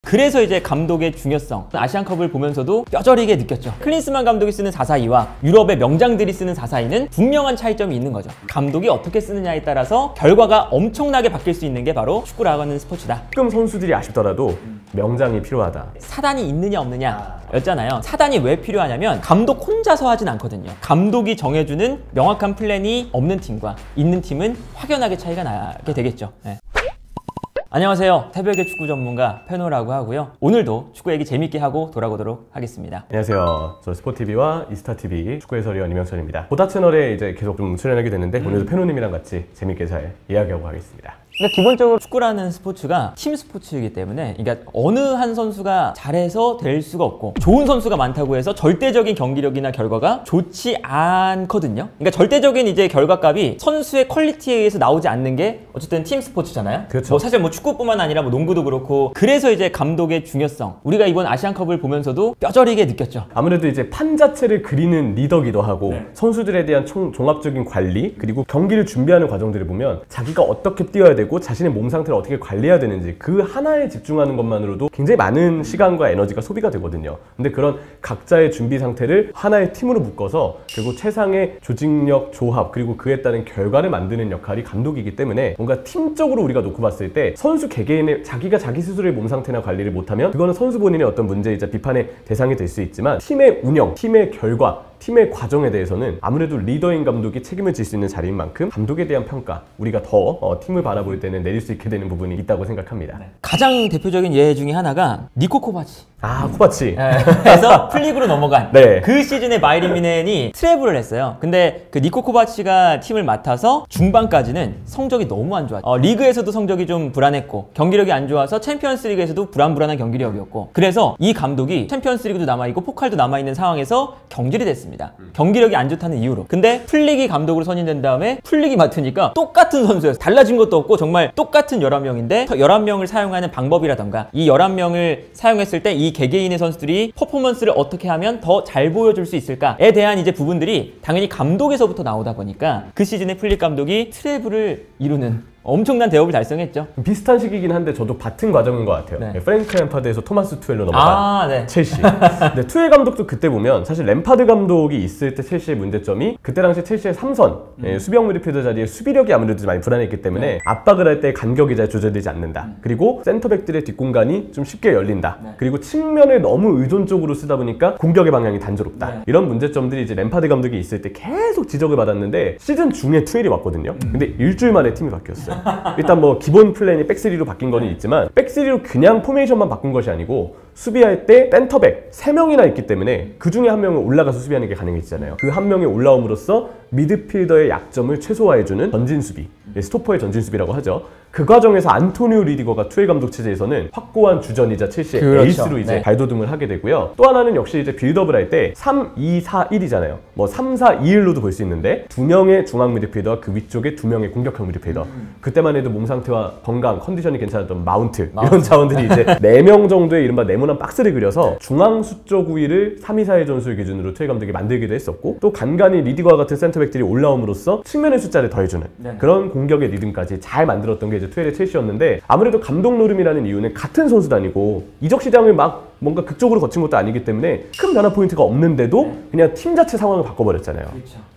그래서 이제 감독의 중요성, 아시안컵을 보면서도 뼈저리게 느꼈죠. 클린스만 감독이 쓰는 4-4-2와 유럽의 명장들이 쓰는 4-4-2는 분명한 차이점이 있는 거죠. 감독이 어떻게 쓰느냐에 따라서 결과가 엄청나게 바뀔 수 있는 게 바로 축구라고 하는 스포츠다. 조금 선수들이 아쉽더라도 명장이 필요하다. 사단이 있느냐 없느냐 였잖아요. 사단이 왜 필요하냐면 감독 혼자서 하진 않거든요. 감독이 정해주는 명확한 플랜이 없는 팀과 있는 팀은 확연하게 차이가 나게 되겠죠. 네. 안녕하세요. 새벽의 축구 전문가 페노라고 하고요. 오늘도 축구 얘기 재밌게 하고 돌아오도록 하겠습니다. 안녕하세요. 저 스포티비와 이스타TV 축구 해설위원 이명철입니다. 보다 채널에 이제 계속 좀 출연하게 됐는데 오늘도 페노님이랑 같이 재밌게 잘 이야기하고 가겠습니다. 그러니까 기본적으로 축구라는 스포츠가 팀 스포츠이기 때문에 그러니까 어느 한 선수가 잘해서 될 수가 없고 좋은 선수가 많다고 해서 절대적인 경기력이나 결과가 좋지 않거든요. 그러니까 절대적인 이제 결과값이 선수의 퀄리티에 의해서 나오지 않는 게 어쨌든 팀 스포츠잖아요. 그렇죠. 뭐 사실 뭐 축구뿐만 아니라 뭐 농구도 그렇고 그래서 이제 감독의 중요성 우리가 이번 아시안컵을 보면서도 뼈저리게 느꼈죠. 아무래도 이제 판 자체를 그리는 리더기도 하고 선수들에 대한 종합적인 관리 그리고 경기를 준비하는 과정들을 보면 자기가 어떻게 뛰어야 되고 자신의 몸 상태를 어떻게 관리해야 되는지 그 하나에 집중하는 것만으로도 굉장히 많은 시간과 에너지가 소비가 되거든요. 근데 그런 각자의 준비 상태를 하나의 팀으로 묶어서 그리고 최상의 조직력, 조합 그리고 그에 따른 결과를 만드는 역할이 감독이기 때문에 뭔가 팀적으로 우리가 놓고 봤을 때 선수 개개인의 자기가 자기 스스로의 몸 상태나 관리를 못하면 그거는 선수 본인의 어떤 문제이자 비판의 대상이 될 수 있지만 팀의 운영, 팀의 결과 팀의 과정에 대해서는 아무래도 리더인 감독이 책임을 질 수 있는 자리인 만큼 감독에 대한 평가 우리가 더 팀을 바라볼 때는 내릴 수 있게 되는 부분이 있다고 생각합니다. 가장 대표적인 예 중에 하나가 니코 코바치. 코바치. 그래서 플리그로 넘어간 네. 그 시즌에 바이에른 뮌헨이 트래블을 했어요. 근데 그 니코 코바치가 팀을 맡아서 중반까지는 성적이 너무 안 좋았죠. 리그에서도 성적이 좀 불안했고 경기력이 안 좋아서 챔피언스 리그에서도 불안한 경기력이었고 그래서 이 감독이 챔피언스 리그도 남아있고 포칼도 남아있는 상황에서 경질이 됐습니다. 경기력이 안 좋다는 이유로. 근데 플리기 감독으로 선임된 다음에 플리기 맡으니까 똑같은 선수였어요. 달라진 것도 없고 정말 똑같은 11명인데 11명을 사용하는 방법이라던가 이 11명을 사용했을 때 이 개개인의 선수들이 퍼포먼스를 어떻게 하면 더 잘 보여줄 수 있을까에 대한 이제 부분들이 당연히 감독에서부터 나오다 보니까 그 시즌에 플릭 감독이 트래블을 이루는 엄청난 대업을 달성했죠. 비슷한 시기긴 한데 저도 같은 과정인 것 같아요. 네. 프랭크 램파드에서 토마스 투엘로 넘어간 네. 첼시. 근데 투엘 감독도 그때 보면 사실 램파드 감독이 있을 때 첼시의 문제점이 그때 당시 첼시의 3선 수비형 미드필더 자리에 수비력이 아무래도 많이 불안했기 때문에 압박을 할 때 간격이 잘 조절되지 않는다. 그리고 센터백들의 뒷공간이 좀 쉽게 열린다. 그리고 측면을 너무 의존적으로 쓰다 보니까 공격의 방향이 단조롭다. 이런 문제점들이 이제 램파드 감독이 있을 때 계속 지적을 받았는데 시즌 중에 투엘이 왔거든요. 근데 일주일 만에 팀이 바뀌었어요. 일단 뭐 기본 플랜이 백스리로 바뀐 거는 있지만 백스리로 그냥 포메이션만 바꾼 것이 아니고 수비할 때 센터백 3명이나 있기 때문에 그 중에 한 명은 올라가서 수비하는 게 가능해지잖아요. 그 한 명이 올라옴으로써 미드필더의 약점을 최소화해주는 전진 수비, 스토퍼의 전진 수비라고 하죠. 그 과정에서 안토니오 리디거가 투엘 감독 체제에서는 확고한 주전이자 첼시의 에이스로 이제 발돋움을 하게 되고요. 또 하나는 역시 이제 빌드업을 할 때 3-2-4-1이잖아요. 뭐 3-4-2-1로도 볼 수 있는데 2명의 중앙 미드필더와 그 위쪽에 2명의 공격형 미드필더. 그때만 해도 몸 상태와 건강, 컨디션이 괜찮았던 마운트 이런 자원들이 이제 4명 정도의 이른바 네모난 박스를 그려서 중앙 수적 우위를 3-2-4-1 전술 기준으로 투엘 감독이 만들기도 했었고 또 간간히 리디거와 같은 센터백들이 올라옴으로써 측면의 숫자를 더해주는 그런 공격의 리듬까지 잘 만들었던 게 이제 투엘의 첼시였는데 아무래도 감독 노름이라는 이유는 같은 선수도 아니고 이적 시장을 막 뭔가 극적으로 거친 것도 아니기 때문에 큰 변화 포인트가 없는데도 그냥 팀 자체 상황을 바꿔버렸잖아요.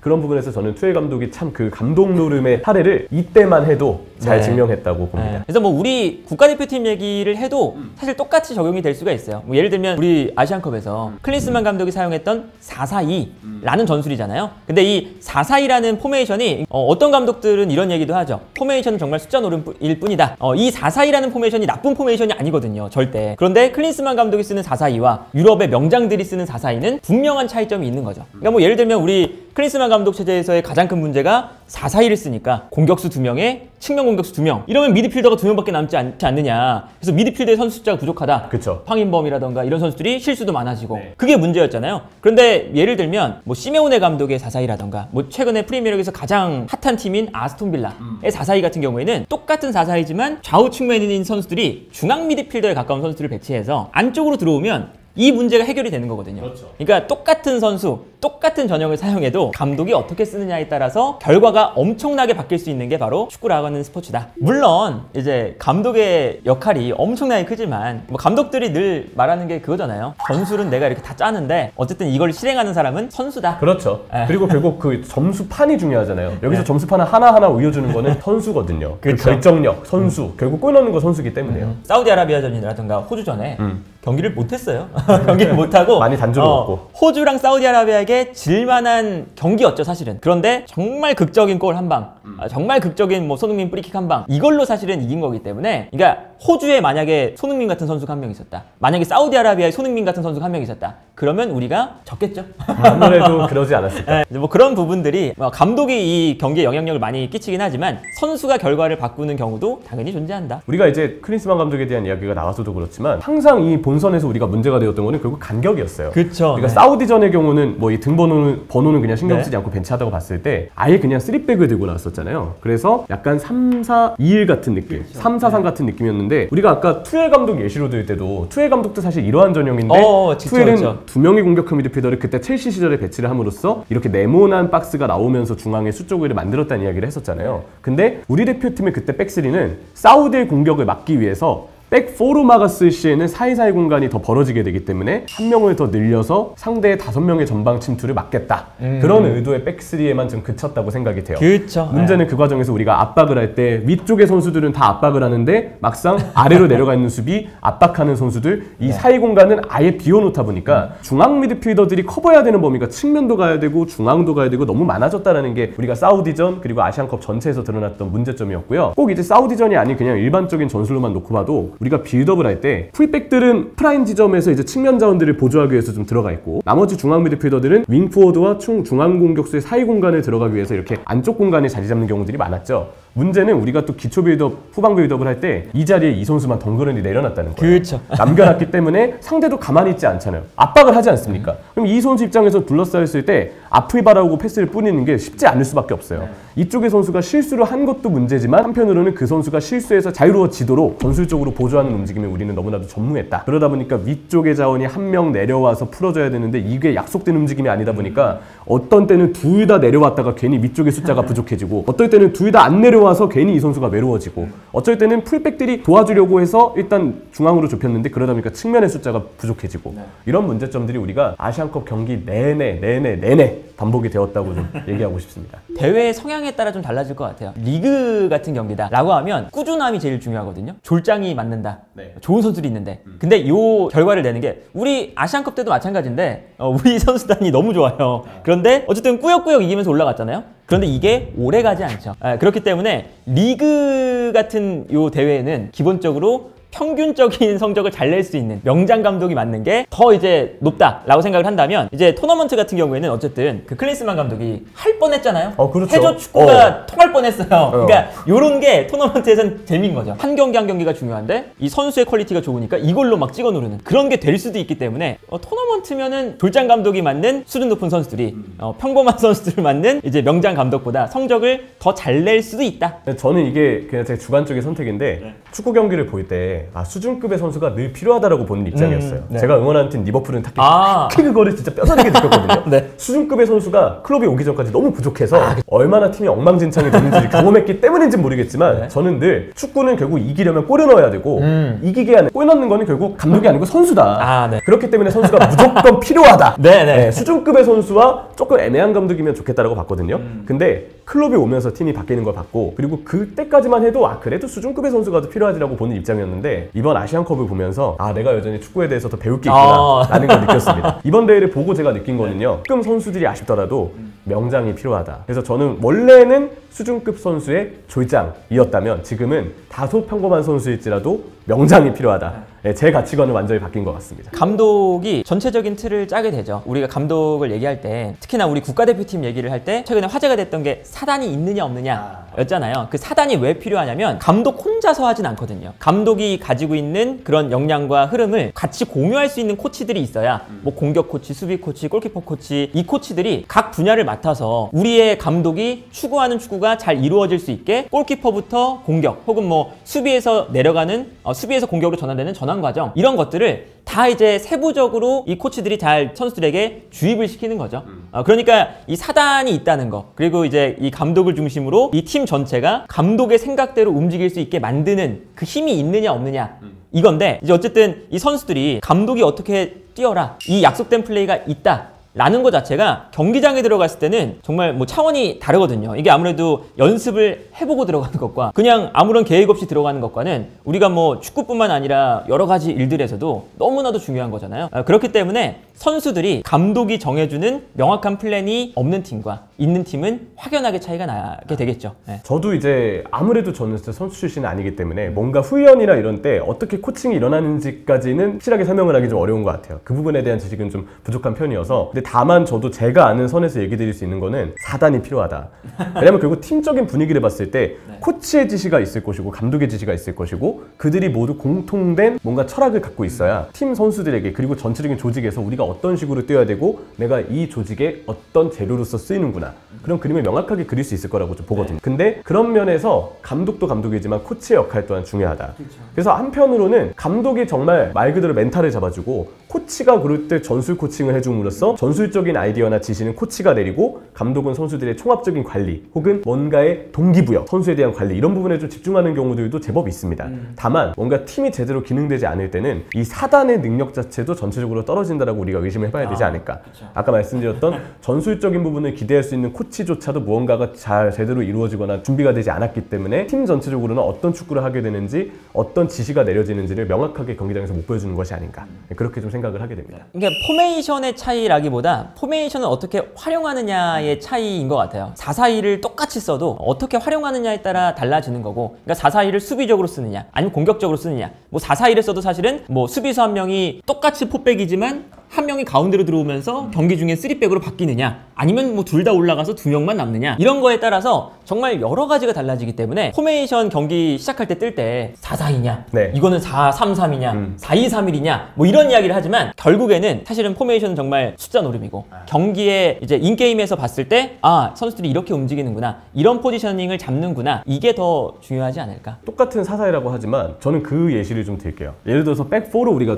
그런 부분에서 저는 투엘 감독이 참 그 감독 노름의 사례를 이때만 해도 잘 증명했다고 봅니다. 그래서 뭐 우리 국가대표팀 얘기를 해도 사실 똑같이 적용이 될 수가 있어요. 뭐 예를 들면 우리 아시안컵에서 클린스만 감독이 사용했던 4-4-2라는 전술이잖아요. 근데 이 4-4-2라는 포메이션이 어떤 감독들은 이런 얘기도 하죠. 포메이션은 정말 숫자 노름일 뿐이다. 이 4-4-2라는 포메이션이 나쁜 포메이션이 아니거든요. 절대. 그런데 클린스만 감독이 쓰는 4-4-2와 유럽의 명장들이 쓰는 4-4-2는 분명한 차이점이 있는 거죠. 그러니까 뭐 예를 들면 우리 클린스만 감독 체제에서의 가장 큰 문제가 4-4-2를 쓰니까 공격수 2명에 측면 공격수 2명 이러면 미드필더가 2명밖에 남지 않지 않느냐. 그래서 미드필더의 선수 숫자가 부족하다. 그쵸. 황인범이라던가 이런 선수들이 실수도 많아지고 그게 문제였잖아요. 그런데 예를 들면 뭐 시메오네 감독의 4-4-2라던가 뭐 최근에 프리미어리그에서 가장 핫한 팀인 아스톤빌라의 4-4-2 같은 경우에는 똑같은 4-4-2지만 좌우 측면인 선수들이 중앙 미드필더에 가까운 선수들을 배치해서 안쪽으로 들어오면 이 문제가 해결이 되는 거거든요. 그렇죠. 그러니까 똑같은 선수, 똑같은 전형을 사용해도 감독이 어떻게 쓰느냐에 따라서 결과가 엄청나게 바뀔 수 있는 게 바로 축구라고 하는 스포츠다. 물론 이제 감독의 역할이 엄청나게 크지만 뭐 감독들이 늘 말하는 게 그거잖아요. 전술은 내가 이렇게 다 짜는데 어쨌든 이걸 실행하는 사람은 선수다. 그렇죠. 에. 그리고 결국 그 점수판이 중요하잖아요. 여기서 네. 점수판을 하나하나 우겨주는 거는 선수거든요. 그 그쵸. 결정력, 선수. 결국 골 넣는 거 선수기 때문에요. 사우디아라비아전이라든가 호주전에 경기를 못했어요. 경기를 못하고 많이 단조를 먹고. 호주랑 사우디아라비아에게 질만한 경기였죠 사실은. 그런데 정말 극적인 골 한 방, 정말 극적인 뭐 손흥민 프리킥 한 방, 이걸로 사실은 이긴 거기 때문에, 그러니까 호주에 만약에 손흥민 같은 선수가 한 명 있었다, 만약에 사우디아라비아에 손흥민 같은 선수가 한 명 있었다, 그러면 우리가 졌겠죠. 아무래도 그러지 않았을까. 네, 뭐 그런 부분들이 감독이 이 경기에 영향력을 많이 끼치긴 하지만 선수가 결과를 바꾸는 경우도 당연히 존재한다. 우리가 이제 클린스만 감독에 대한 이야기가 나와서도 그렇지만 항상 이 본선에서 우리가 문제가 되었던 거는 결국 간격이었어요. 그쵸. 그러니까 네. 사우디전의 경우는 뭐 이 등번호는 그냥 신경 네. 쓰지 않고 벤치하다고 봤을 때 아예 그냥 3백을 들고 나왔었잖아요. 그래서 약간 3-4-2-1 같은 느낌, 3-4-3 같은 느낌이었는데, 우리가 아까 투엘 감독 예시로 들 때도 투엘 감독도 사실 이러한 전형인데 투엘은 그쵸. 두 명의 공격형 미드필더를 그때 첼시 시절에 배치를 함으로써 이렇게 네모난 박스가 나오면서 중앙에 수적을 만들었다는 이야기를 했었잖아요. 근데 우리 대표팀의 그때 백스리는 사우디의 공격을 막기 위해서 백4로 막았을 시에는 사이사이 공간이 더 벌어지게 되기 때문에 한 명을 더 늘려서 상대의 5명의 전방 침투를 막겠다. 그런 의도의 백3에만 좀 그쳤다고 생각이 돼요. 그렇죠. 문제는 그 과정에서 우리가 압박을 할 때 위쪽의 선수들은 다 압박을 하는데 막상 아래로 내려가 있는 수비, 압박하는 선수들, 이 사이 공간은 아예 비워놓다 보니까 중앙 미드필더들이 커버해야 되는 범위가 측면도 가야 되고 중앙도 가야 되고 너무 많아졌다는 게 우리가 사우디전 그리고 아시안컵 전체에서 드러났던 문제점이었고요. 꼭 이제 사우디전이 아닌 그냥 일반적인 전술로만 놓고 봐도 우리가 빌드업을 할 때 풀백들은 프라임 지점에서 이제 측면 자원들을 보조하기 위해서 좀 들어가 있고, 나머지 중앙 미드필더들은 윙포워드와 중앙 공격수의 사이 공간에 들어가기 위해서 이렇게 안쪽 공간에 자리 잡는 경우들이 많았죠. 문제는 우리가 또 기초 빌드업, 후방 빌드업을 할 때 이 자리에 이 선수만 덩그러니 내려놨다는 거예요. 그렇죠. 남겨놨기 때문에 상대도 가만히 있지 않잖아요. 압박을 하지 않습니까? 그럼 이 선수 입장에서 둘러싸였을 때 앞을 바라보고 패스를 뿌리는 게 쉽지 않을 수밖에 없어요. 이쪽의 선수가 실수를 한 것도 문제지만 한편으로는 그 선수가 실수해서 자유로워지도록 전술적으로 보조하는 움직임에 우리는 너무나도 전무했다. 그러다 보니까 위쪽의 자원이 한 명 내려와서 풀어줘야 되는데 이게 약속된 움직임이 아니다 보니까 어떤 때는 둘 다 내려왔다가 괜히 위쪽의 숫자가 부족해지고, 어떨 때는 둘 다 안 내려와서 괜히 이 선수가 외로워지고, 어쩔 때는 풀백들이 도와주려고 해서 일단 중앙으로 좁혔는데 그러다 보니까 측면의 숫자가 부족해지고, 이런 문제점들이 우리가 아시안컵 경기 내내 반복이 되었다고 좀 얘기하고 싶습니다. 대회의 성향에 따라 좀 달라질 것 같아요. 리그 같은 경기다 라고 하면 꾸준함이 제일 중요하거든요. 졸장이 맞는다. 네. 좋은 선수들이 있는데. 근데 이 결과를 내는 게 우리 아시안컵 때도 마찬가지인데 우리 선수단이 너무 좋아요. 그런데 어쨌든 꾸역꾸역 이기면서 올라갔잖아요. 그런데 이게 오래 가지 않죠. 그렇기 때문에 리그 같은 요 대회는 기본적으로 평균적인 성적을 잘 낼 수 있는 명장 감독이 맞는 게 더 이제 높다라고 생각을 한다면, 이제 토너먼트 같은 경우에는 어쨌든 그 클린스만 감독이 할 뻔했잖아요. 그렇죠. 해저 축구가 통할 뻔했어요. 그러니까 요런 게 토너먼트에서는 재미인 거죠. 한 경기가 중요한데 이 선수의 퀄리티가 좋으니까 이걸로 막 찍어 누르는 그런 게 될 수도 있기 때문에 토너먼트면은 졸장 감독이 맞는 수준 높은 선수들이 평범한 선수들을 맞는 이제 명장 감독보다 성적을 더 잘 낼 수도 있다. 저는 이게 그냥 제 주관적인 선택인데, 축구 경기를 볼 때 수준급의 선수가 늘 필요하다라고 보는 입장이었어요. 네. 제가 응원하는 팀 리버풀은 특히 그거를 진짜 뼈저리게 느꼈거든요. 네. 수준급의 선수가 클럽에 오기 전까지 너무 부족해서 얼마나 팀이 엉망진창이 됐는지 경험했기 때문인지 모르겠지만, 저는 늘 축구는 결국 이기려면 골을 넣어야 되고 이기게 하는, 골 넣는 거는 결국 감독이 아니고 선수다. 네. 그렇기 때문에 선수가 무조건 필요하다. 네. 수준급의 선수와 조금 애매한 감독이면 좋겠다라고 봤거든요. 근데 클럽이 오면서 팀이 바뀌는 걸 봤고, 그리고 그때까지만 해도 그래도 수준급의 선수가 더 필요하지라고 보는 입장이었는데, 이번 아시안컵을 보면서 내가 여전히 축구에 대해서 더 배울 게 있구나 라는 걸 느꼈습니다. 이번 대회를 보고 제가 느낀 거는요, 조금 선수들이 아쉽더라도 명장이 필요하다. 그래서 저는 원래는 수준급 선수의 졸장이었다면 지금은 다소 평범한 선수일지라도 명장이 필요하다. 제 가치관은 완전히 바뀐 것 같습니다. 감독이 전체적인 틀을 짜게 되죠. 우리가 감독을 얘기할 때, 특히나 우리 국가대표팀 얘기를 할 때 최근에 화제가 됐던 게 사단이 있느냐 없느냐 였잖아요. 그 사단이 왜 필요하냐면 감독 혼자서 하진 않거든요. 감독이 가지고 있는 그런 역량과 흐름을 같이 공유할 수 있는 코치들이 있어야, 뭐 공격 코치, 수비 코치, 골키퍼 코치, 이 코치들이 각 분야를 맡아서 우리의 감독이 추구하는 축구가 잘 이루어질 수 있게 골키퍼부터 공격, 혹은 뭐 수비에서 내려가는 수비에서 공격으로 전환되는 전환 과정, 이런 것들을 다 다 이제 세부적으로 이 코치들이 잘 선수들에게 주입을 시키는 거죠. 그러니까 이 사단이 있다는 거, 그리고 이제 이 감독을 중심으로 이 팀 전체가 감독의 생각대로 움직일 수 있게 만드는 그 힘이 있느냐 없느냐 이건데, 이제 어쨌든 이 선수들이 감독이 어떻게 뛰어라, 이 약속된 플레이가 있다 라는 것 자체가 경기장에 들어갔을 때는 정말 뭐 차원이 다르거든요. 이게 아무래도 연습을 해보고 들어가는 것과 그냥 아무런 계획 없이 들어가는 것과는 우리가 뭐 축구뿐만 아니라 여러 가지 일들에서도 너무나도 중요한 거잖아요. 그렇기 때문에 선수들이 감독이 정해주는 명확한 플랜이 없는 팀과 있는 팀은 확연하게 차이가 나게 되겠죠. 네. 저도 이제 아무래도 저는 진짜 선수 출신은 아니기 때문에 뭔가 훈련이나 이런 때 어떻게 코칭이 일어나는지까지는 확실하게 설명을 하기 좀 어려운 것 같아요. 그 부분에 대한 지식은 좀 부족한 편이어서. 근데 다만 저도 제가 아는 선에서 얘기 드릴 수 있는 거는 사단이 필요하다. 왜냐면 결국 팀적인 분위기를 봤을 때 코치의 지시가 있을 것이고 감독의 지시가 있을 것이고 그들이 모두 공통된 뭔가 철학을 갖고 있어야 팀 선수들에게, 그리고 전체적인 조직에서 우리가 어떤 식으로 뛰어야 되고 내가 이 조직에 어떤 재료로서 쓰이는구나, 그런 그림을 명확하게 그릴 수 있을 거라고 좀 보거든요. 근데 그런 면에서 감독도 감독이지만 코치의 역할 또한 중요하다. 그래서 한편으로는 감독이 정말 말 그대로 멘탈을 잡아주고 코치가 그럴 때 전술 코칭을 해줌으로써 전술적인 아이디어나 지시는 코치가 내리고 감독은 선수들의 총합적인 관리 혹은 뭔가의 동기부여, 선수에 대한 관리, 이런 부분에 좀 집중하는 경우들도 제법 있습니다. 다만 뭔가 팀이 제대로 기능되지 않을 때는 이 사단의 능력 자체도 전체적으로 떨어진다라고 우리가 의심을 해봐야 되지 않을까. 아까 말씀드렸던 전술적인 부분을 기대할 수 있는 코치조차도 무언가가 잘 제대로 이루어지거나 준비가 되지 않았기 때문에 팀 전체적으로는 어떤 축구를 하게 되는지, 어떤 지시가 내려지는지를 명확하게 경기장에서 못 보여주는 것이 아닌가, 그렇게 좀 생각을 하게 됩니다. 이게 포메이션의 차이라기보다 포메이션을 어떻게 활용하느냐의 차이인 것 같아요. 4-4-2를 똑같이 써도 어떻게 활용하느냐에 따라 달라지는 거고, 그러니까 4-4-2를 수비적으로 쓰느냐 아니면 공격적으로 쓰느냐, 뭐 4-4-2를 써도 사실은 뭐 수비수 한 명이 똑같이 포백이지만 한 명이 가운데로 들어오면서 경기 중에 3백으로 바뀌느냐, 아니면 뭐 둘 다 올라가서 2명만 남느냐, 이런 거에 따라서 정말 여러 가지가 달라지기 때문에 포메이션 경기 시작할 때 뜰 때 4-4-2냐, 네. 이거는 4-3-3이냐, 4-2-3-1이냐 뭐 이런 이야기를 하지만 결국에는 사실은 포메이션은 정말 숫자 노름이고, 경기에 이제 인게임에서 봤을 때 아, 선수들이 이렇게 움직이는구나, 이런 포지셔닝을 잡는구나, 이게 더 중요하지 않을까. 똑같은 4-4-2라고 하지만 저는 그 예시를 좀 드릴게요. 예를 들어서 백4로 우리가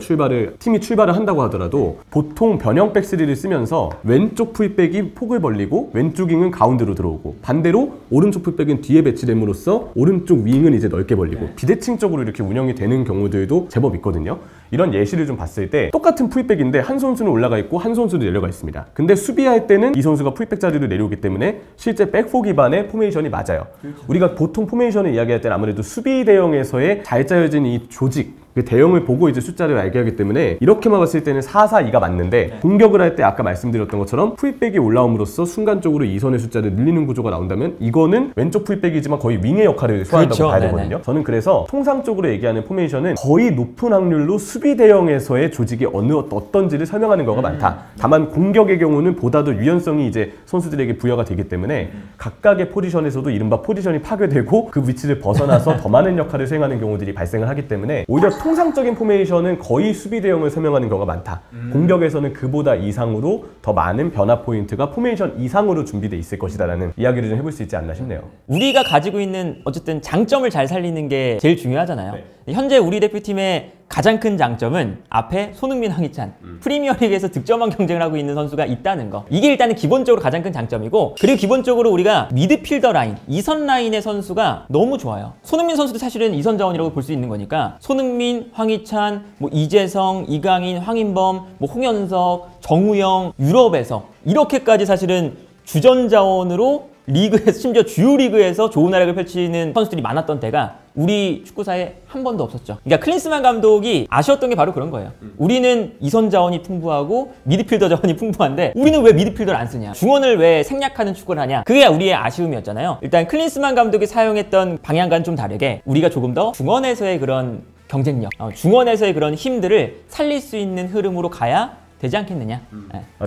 팀이 출발을 한다고 하더라도 보통 변형 백3를 쓰면서 왼쪽 풀백이 폭을 벌리고 왼쪽 윙은 가운데로 들어오고, 반대로 오른쪽 풀백은 뒤에 배치됨으로써 오른쪽 윙은 이제 넓게 벌리고, 비대칭적으로 이렇게 운영이 되는 경우들도 제법 있거든요. 이런 예시를 좀 봤을 때 똑같은 풀백인데 한 선수는 올라가 있고 한 선수는 내려가 있습니다. 근데 수비할 때는 이 선수가 풀백 자리를 내려오기 때문에 실제 백4 기반의 포메이션이 맞아요. 우리가 보통 포메이션을 이야기할 때는 아무래도 수비 대형에서의 잘 짜여진 이 조직, 그 대형을 보고 이제 숫자를 알게 하기 때문에 이렇게만 봤을 때는 4-4-2가 맞는데, 공격을 할 때 아까 말씀드렸던 것처럼 풀백이 올라옴으로써 순간적으로 이선의 숫자를 늘리는 구조가 나온다면 이거는 왼쪽 풀백이지만 거의 윙의 역할을 소화한다고 그렇죠. 봐야 되거든요. 저는 그래서 통상적으로 얘기하는 포메이션은 거의 높은 확률로 수비 대형에서의 조직이 어떤지를 설명하는 경우가 많다. 다만 공격의 경우는 보다도 유연성이 이제 선수들에게 부여가 되기 때문에 각각의 포지션에서도 이른바 포지션이 파괴되고 그 위치를 벗어나서 더 많은 역할을 수행하는 경우들이 발생을 하기 때문에 오히려 통상적인 포메이션은 거의 수비 대형을 설명하는 경우가 많다. 공격에서는 그보다 이상으로 더 많은 변화 포인트가 포메이션 이상으로 준비되어 있을 것이다 라는 이야기를 좀 해볼 수 있지 않나 싶네요. 우리가 가지고 있는 어쨌든 장점을 잘 살리는 게 제일 중요하잖아요. 현재 우리 대표팀의 가장 큰 장점은 앞에 손흥민, 황희찬, 프리미어리그에서 득점왕 경쟁을 하고 있는 선수가 있다는 거. 이게 일단은 기본적으로 가장 큰 장점이고, 그리고 기본적으로 우리가 미드필더 라인, 2선 라인의 선수가 너무 좋아요. 손흥민 선수도 사실은 2선 자원이라고 볼 수 있는 거니까 손흥민, 황희찬, 뭐 이재성, 이강인, 황인범, 뭐 홍현석, 정우영, 유럽에서 이렇게까지 사실은 주전 자원으로 리그에서, 심지어 주요 리그에서 좋은 활약을 펼치는 선수들이 많았던 때가 우리 축구사에 한 번도 없었죠. 그러니까 클린스만 감독이 아쉬웠던 게 바로 그런 거예요. 우리는 2선 자원이 풍부하고 미드필더 자원이 풍부한데 우리는 왜 미드필더를 안 쓰냐, 중원을 왜 생략하는 축구를 하냐, 그게 우리의 아쉬움이었잖아요. 일단 클린스만 감독이 사용했던 방향과는 좀 다르게 우리가 조금 더 중원에서의 그런 경쟁력, 중원에서의 그런 힘들을 살릴 수 있는 흐름으로 가야 되지 않겠느냐.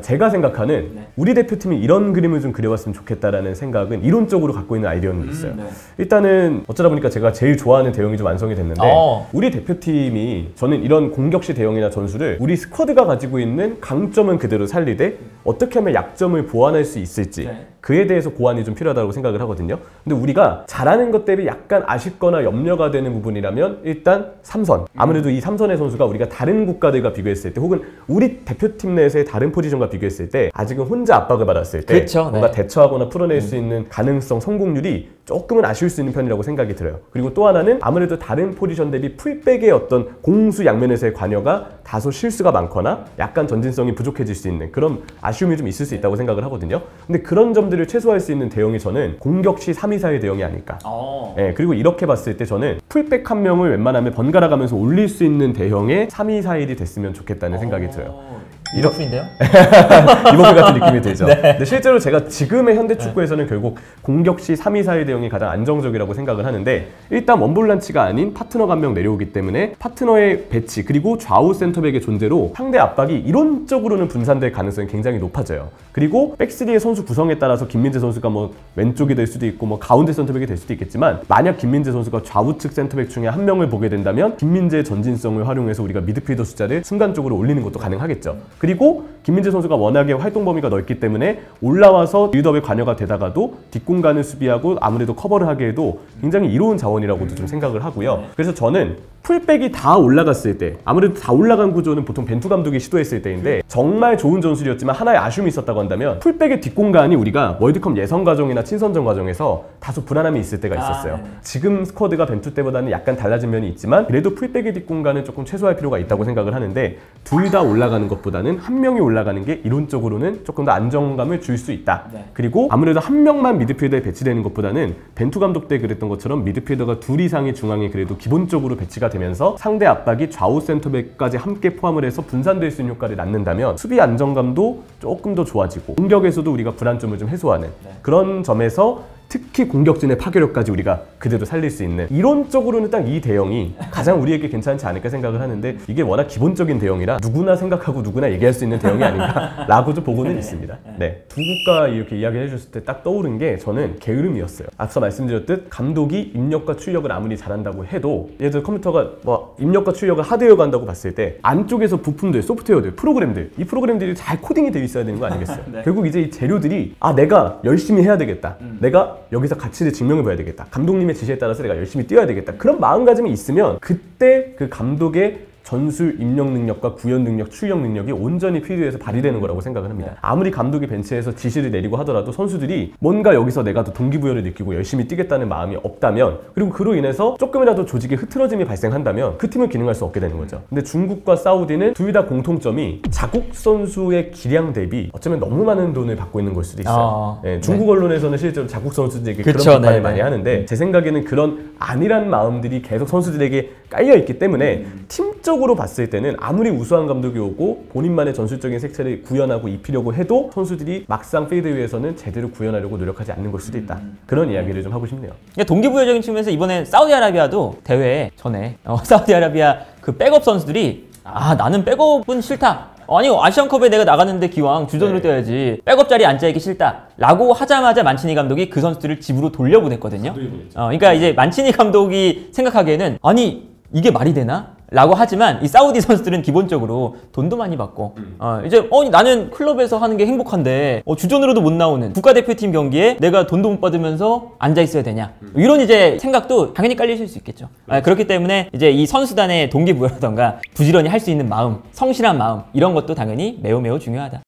제가 생각하는 우리 대표팀이 이런 그림을 좀 그려봤으면 좋겠다라는 생각은 이론적으로 갖고 있는 아이디어는 있어요. 일단은 어쩌다 보니까 제가 제일 좋아하는 대형이 좀 완성이 됐는데, 우리 대표팀이 저는 이런 공격시 대형이나 전술을 우리 스쿼드가 가지고 있는 강점은 그대로 살리되 어떻게 하면 약점을 보완할 수 있을지, 그에 대해서 고안이 좀 필요하다고 생각을 하거든요. 근데 우리가 잘하는 것 대비 약간 아쉽거나 염려가 되는 부분이라면 일단 3선. 아무래도 이 3선의 선수가 우리가 다른 국가들과 비교했을 때 혹은 우리 대표팀 내에서의 다른 포지션과 비교했을 때 아직은 혼자 압박을 받았을 때 그렇죠. 뭔가 네. 대처하거나 풀어낼 수 있는 가능성, 성공률이 조금은 아쉬울 수 있는 편이라고 생각이 들어요. 그리고 또 하나는 아무래도 다른 포지션 대비 풀백의 어떤 공수 양면에서의 관여가 다소 실수가 많거나 약간 전진성이 부족해질 수 있는 그런 아쉬움이 좀 있을 수 있다고 생각을 하거든요. 근데 그런 점들을 최소화할 수 있는 대응이 저는 공격 시 3-2-4의 대응이 아닐까. 네, 그리고 이렇게 봤을 때 저는 풀백 한 명을 웬만하면 번갈아 가면서 올릴 수 있는 대형의 3-2-4-1이 됐으면 좋겠다는 생각이 들어요. 리버풀인데요? 리버풀 같은 느낌이 들죠. 네. 근데 실제로 제가 지금의 현대 축구에서는 결국 공격 시 3-2-4의 대응이 가장 안정적이라고 생각을 하는데 일단 원볼란치가 아닌 파트너가 한 명 내려오기 때문에 파트너의 배치 그리고 좌우 센터백의 존재로 상대 압박이 이론적으로는 분산될 가능성이 굉장히 높아져요. 그리고 백스리의 선수 구성에 따라서 김민재 선수가 뭐 왼쪽이 될 수도 있고 뭐 가운데 센터백이 될 수도 있겠지만 만약 김민재 선수가 좌우측 센터백 중에 한 명을 보게 된다면 김민재의 전진성을 활용해서 우리가 미드필더 숫자를 순간적으로 올리는 것도 가능하겠죠. 그리고 김민재 선수가 워낙에 활동 범위가 넓기 때문에 올라와서 빌드업에 관여가 되다가도 뒷공간을 수비하고 아무래도 커버를 하게 해도 굉장히 이로운 자원이라고도 좀 생각을 하고요. 그래서 저는 풀백이 다 올라갔을 때 아무래도 다 올라간 구조는 보통 벤투 감독이 시도했을 때인데 정말 좋은 전술이었지만 하나의 아쉬움이 있었다고 한다면 풀백의 뒷공간이 우리가 월드컵 예선 과정이나 친선전 과정에서 다소 불안함이 있을 때가 있었어요. 지금 스쿼드가 벤투 때보다는 약간 달라진 면이 있지만 그래도 풀백의 뒷공간은 조금 최소화할 필요가 있다고 생각을 하는데 둘 다 올라가는 것보다는 한 명이 올라가는 게 이론적으로는 조금 더 안정감을 줄 수 있다. 그리고 아무래도 한 명만 미드필더에 배치되는 것보다는 벤투 감독 때 그랬던 것처럼 미드필더가 둘 이상의 중앙에 그래도 기본적으로 배치가 되면서 상대 압박이 좌우 센터백까지 함께 포함을 해서 분산될 수 있는 효과를 낳는다면 수비 안정감도 조금 더 좋아지고 공격에서도 우리가 불안점을 좀 해소하는 그런 점에서 특히 공격진의 파괴력까지 우리가 그대로 살릴 수 있는 이론적으로는 딱 이 대형이 가장 우리에게 괜찮지 않을까 생각을 하는데 이게 워낙 기본적인 대형이라 누구나 생각하고 누구나 얘기할 수 있는 대형이 아닌가라고 좀 보고는 있습니다. 네, 두 국가 이렇게 이야기를 해줬을 때 딱 떠오른 게 저는 게으름이었어요. 앞서 말씀드렸듯 감독이 입력과 출력을 아무리 잘한다고 해도 예를 들어 컴퓨터가 뭐 입력과 출력을 하드웨어가 한다고 봤을 때 안쪽에서 부품들, 소프트웨어들, 프로그램들 이 프로그램들이 잘 코딩이 되어 있어야 되는 거 아니겠어요? 결국 이제 이 재료들이 내가 열심히 해야 되겠다. 내가 여기서 가치를 증명해 봐야 되겠다. 감독님의 지시에 따라서 내가 열심히 뛰어야 되겠다. 그런 마음가짐이 있으면 그때 그 감독의 전술 입력 능력과 구현 능력, 출력 능력이 온전히 필드에서 발휘되는 거라고 생각을 합니다. 아무리 감독이 벤치에서 지시를 내리고 하더라도 선수들이 뭔가 여기서 내가 더 동기부여를 느끼고 열심히 뛰겠다는 마음이 없다면 그리고 그로 인해서 조금이라도 조직의 흐트러짐이 발생한다면 그 팀을 기능할 수 없게 되는 거죠. 근데 중국과 사우디는 둘 다 공통점이 자국 선수의 기량 대비 어쩌면 너무 많은 돈을 받고 있는 걸 수도 있어요. 중국 언론에서는 실제로 자국 선수들에게 그런 비판을 많이 하는데 제 생각에는 그런 안일한 마음들이 계속 선수들에게 깔려 있기 때문에 팀적으로 봤을 때는 아무리 우수한 감독이 오고 본인만의 전술적인 색채를 구현하고 입히려고 해도 선수들이 막상 필드 위에서는 제대로 구현하려고 노력하지 않는 걸 수도 있다. 그런 이야기를 좀 하고 싶네요. 동기부여적인 측면에서 이번에 사우디아라비아도 대회 전에 사우디아라비아 그 백업 선수들이 나는 백업은 싫다. 아니 아시안컵에 내가 나갔는데 기왕 주전으로 뛰어야지 백업 자리에 앉아있기 싫다 라고 하자마자 만치니 감독이 그 선수들을 집으로 돌려보냈거든요. 그러니까 이제 만치니 감독이 생각하기에는 아니 이게 말이 되나? 라고 하지만 이 사우디 선수들은 기본적으로 돈도 많이 받고 이제 나는 클럽에서 하는 게 행복한데 주전으로도 못 나오는 국가대표팀 경기에 내가 돈도 못 받으면서 앉아있어야 되냐 이런 이제 생각도 당연히 깔리실 수 있겠죠. 그렇기 때문에 이제 이 선수단의 동기부여라던가 부지런히 할 수 있는 마음, 성실한 마음 이런 것도 당연히 매우 매우 중요하다.